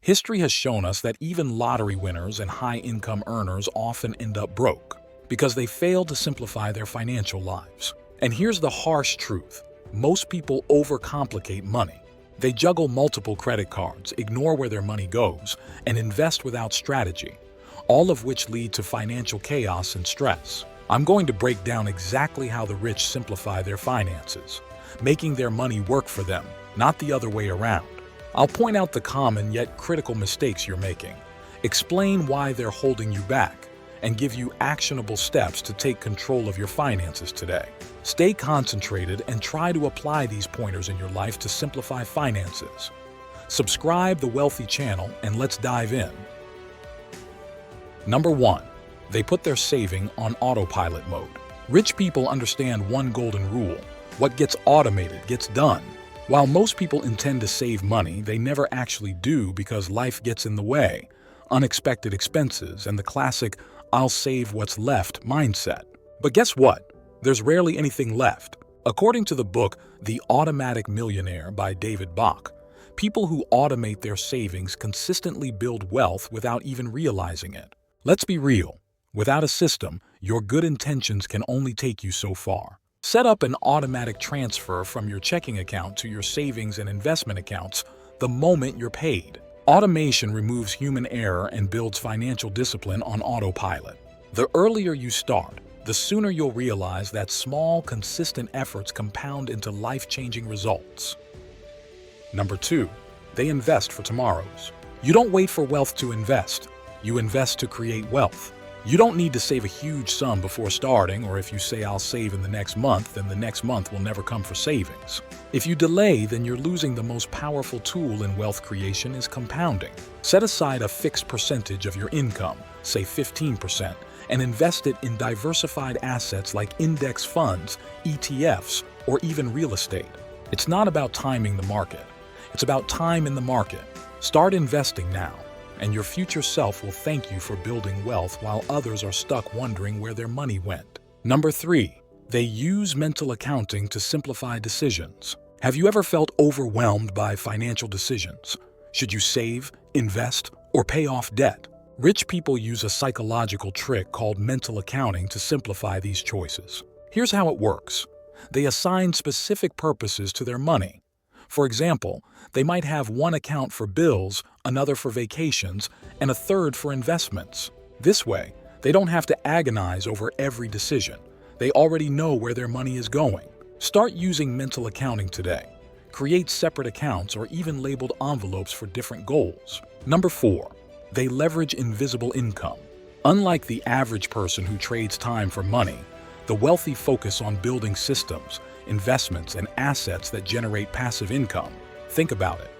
History has shown us that even lottery winners and high-income earners often end up broke because they fail to simplify their financial lives. And here's the harsh truth. Most people overcomplicate money. They juggle multiple credit cards, ignore where their money goes, and invest without strategy, all of which lead to financial chaos and stress. I'm going to break down exactly how the rich simplify their finances, making their money work for them, not the other way around. I'll point out the common yet critical mistakes you're making, explain why they're holding you back, and give you actionable steps to take control of your finances today. Stay concentrated and try to apply these pointers in your life to simplify finances. Subscribe the Wealthy channel and let's dive in. Number 1. They put their saving on autopilot mode. Rich people understand one golden rule: what gets automated gets done. While most people intend to save money, they never actually do because life gets in the way. Unexpected expenses and the classic "I'll save what's left" mindset. But guess what? There's rarely anything left. According to the book The Automatic Millionaire by David Bach, people who automate their savings consistently build wealth without even realizing it. Let's be real. Without a system, your good intentions can only take you so far. Set up an automatic transfer from your checking account to your savings and investment accounts the moment you're paid. Automation removes human error and builds financial discipline on autopilot. The earlier you start, the sooner you'll realize that small, consistent efforts compound into life-changing results. Number 2. They invest for tomorrows. You don't wait for wealth to invest. You invest to create wealth. You don't need to save a huge sum before starting, or if you say "I'll save in the next month," then the next month will never come for savings. If you delay, then you're losing the most powerful tool in wealth creation is compounding. Set aside a fixed percentage of your income, say 15%, and invest it in diversified assets like index funds, ETFs, or even real estate. It's not about timing the market. It's about time in the market. Start investing now, and your future self will thank you for building wealth while others are stuck wondering where their money went. Number 3. They use mental accounting to simplify decisions. Have you ever felt overwhelmed by financial decisions? Should you save, invest, or pay off debt? Rich people use a psychological trick called mental accounting to simplify these choices. Here's how it works. They assign specific purposes to their money. For example, they might have one account for bills, another for vacations, and a third for investments. This way, they don't have to agonize over every decision. They already know where their money is going. Start using mental accounting today. Create separate accounts or even labeled envelopes for different goals. Number 4. They leverage invisible income. Unlike the average person who trades time for money, the wealthy focus on building systems, investments, and assets that generate passive income. Think about it.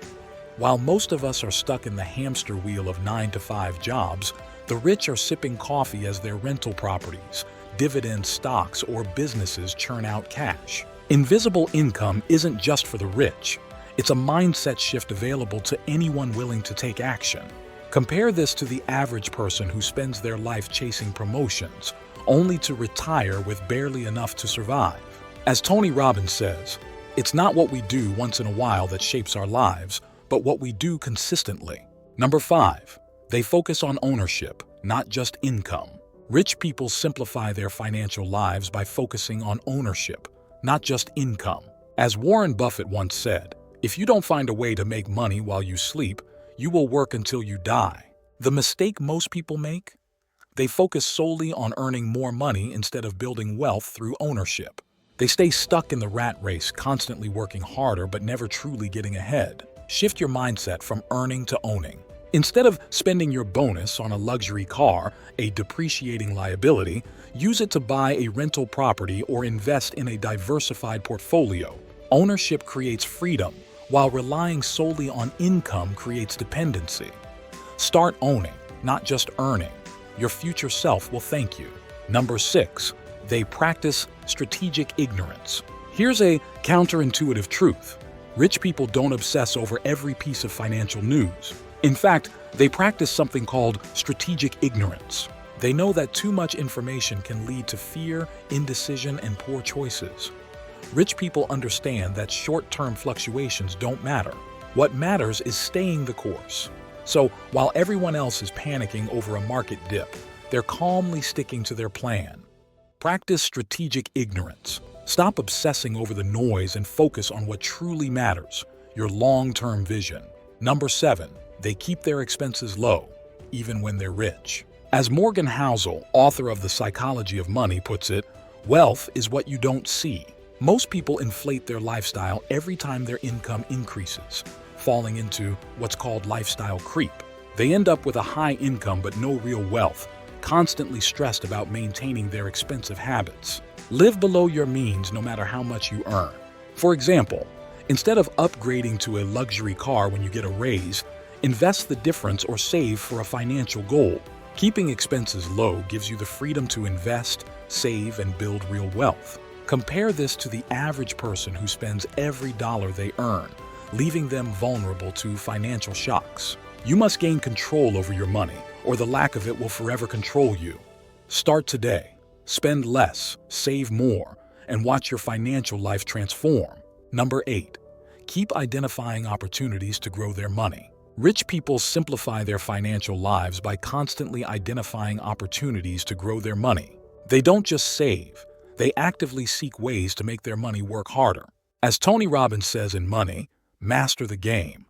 While most of us are stuck in the hamster wheel of 9-to-5 jobs, the rich are sipping coffee as their rental properties, dividend stocks, or businesses churn out cash. Invisible income isn't just for the rich. It's a mindset shift available to anyone willing to take action. Compare this to the average person who spends their life chasing promotions, only to retire with barely enough to survive. As Tony Robbins says, it's not what we do once in a while that shapes our lives, but what we do consistently. Number 5. They focus on ownership, not just income. Rich people simplify their financial lives by focusing on ownership, not just income. As Warren Buffett once said, if you don't find a way to make money while you sleep, you will work until you die. The mistake most people make? They focus solely on earning more money instead of building wealth through ownership. They stay stuck in the rat race, constantly working harder but never truly getting ahead. Shift your mindset from earning to owning. Instead of spending your bonus on a luxury car, a depreciating liability, use it to buy a rental property or invest in a diversified portfolio. Ownership creates freedom, while relying solely on income creates dependency. Start owning, not just earning. Your future self will thank you. Number 6. They practice strategic ignorance. Here's a counterintuitive truth. Rich people don't obsess over every piece of financial news. In fact, they practice something called strategic ignorance. They know that too much information can lead to fear, indecision, and poor choices. Rich people understand that short-term fluctuations don't matter. What matters is staying the course. So, while everyone else is panicking over a market dip, they're calmly sticking to their plan. Practice strategic ignorance. Stop obsessing over the noise and focus on what truly matters, your long-term vision. Number 7, they keep their expenses low, even when they're rich. As Morgan Housel, author of The Psychology of Money, puts it, wealth is what you don't see. Most people inflate their lifestyle every time their income increases, falling into what's called lifestyle creep. They end up with a high income but no real wealth, constantly stressed about maintaining their expensive habits. Live below your means no matter how much you earn. For example, instead of upgrading to a luxury car when you get a raise, invest the difference or save for a financial goal. Keeping expenses low gives you the freedom to invest, save, and build real wealth. Compare this to the average person who spends every dollar they earn, leaving them vulnerable to financial shocks. You must gain control over your money, or the lack of it will forever control you. Start today. Spend less, save more, and watch your financial life transform. Number 8, keep identifying opportunities to grow their money. Rich people simplify their financial lives by constantly identifying opportunities to grow their money. They don't just save, they actively seek ways to make their money work harder. As Tony Robbins says in Money, master the game.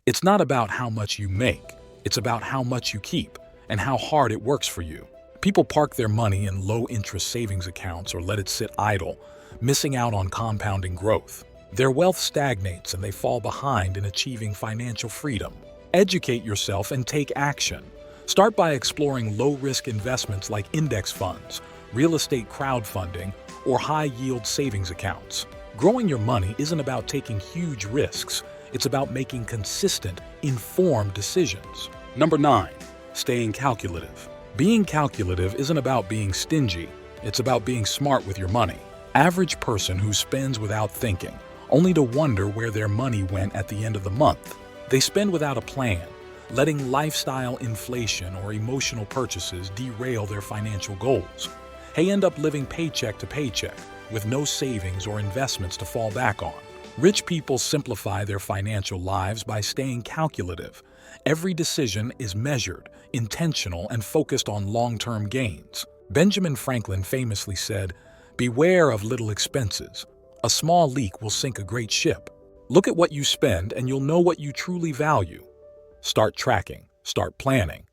It's not about how much you make, it's about how much you keep and how hard it works for you. People park their money in low-interest savings accounts or let it sit idle, missing out on compounding growth. Their wealth stagnates and they fall behind in achieving financial freedom. Educate yourself and take action. Start by exploring low-risk investments like index funds, real estate crowdfunding, or high-yield savings accounts. Growing your money isn't about taking huge risks. It's about making consistent, informed decisions. Number 9, staying calculative. Being calculative isn't about being stingy. It's about being smart with your money. Average person who spends without thinking, only to wonder where their money went at the end of the month. They spend without a plan, letting lifestyle inflation or emotional purchases derail their financial goals. They end up living paycheck to paycheck, with no savings or investments to fall back on. Rich people simplify their financial lives by staying calculative. Every decision is measured, intentional, and focused on long-term gains. Benjamin Franklin famously said, "Beware of little expenses. A small leak will sink a great ship." Look at what you spend and you'll know what you truly value. Start tracking. Start planning.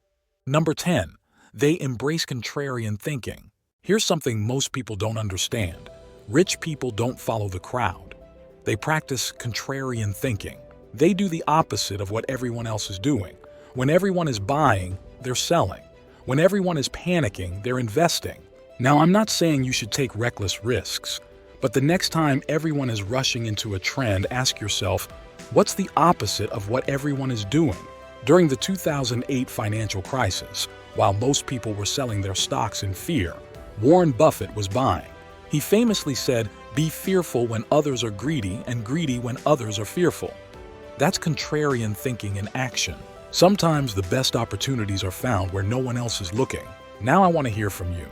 Number 10, they embrace contrarian thinking. Here's something most people don't understand. Rich people don't follow the crowd. They practice contrarian thinking. They do the opposite of what everyone else is doing. When everyone is buying, they're selling. When everyone is panicking, they're investing. Now, I'm not saying you should take reckless risks, but the next time everyone is rushing into a trend, ask yourself, what's the opposite of what everyone is doing? During the 2008 financial crisis, while most people were selling their stocks in fear, Warren Buffett was buying. He famously said, "Be fearful when others are greedy and greedy when others are fearful." That's contrarian thinking in action. Sometimes the best opportunities are found where no one else is looking. Now I want to hear from you.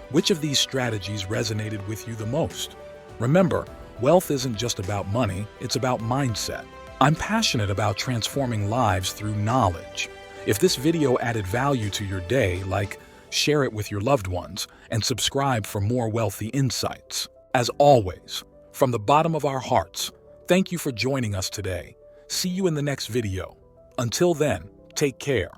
Which of these strategies resonated with you the most? Remember, wealth isn't just about money, it's about mindset. I'm passionate about transforming lives through knowledge. If this video added value to your day, share it with your loved ones, and subscribe for more wealthy insights. As always, from the bottom of our hearts, thank you for joining us today. See you in the next video. Until then, take care.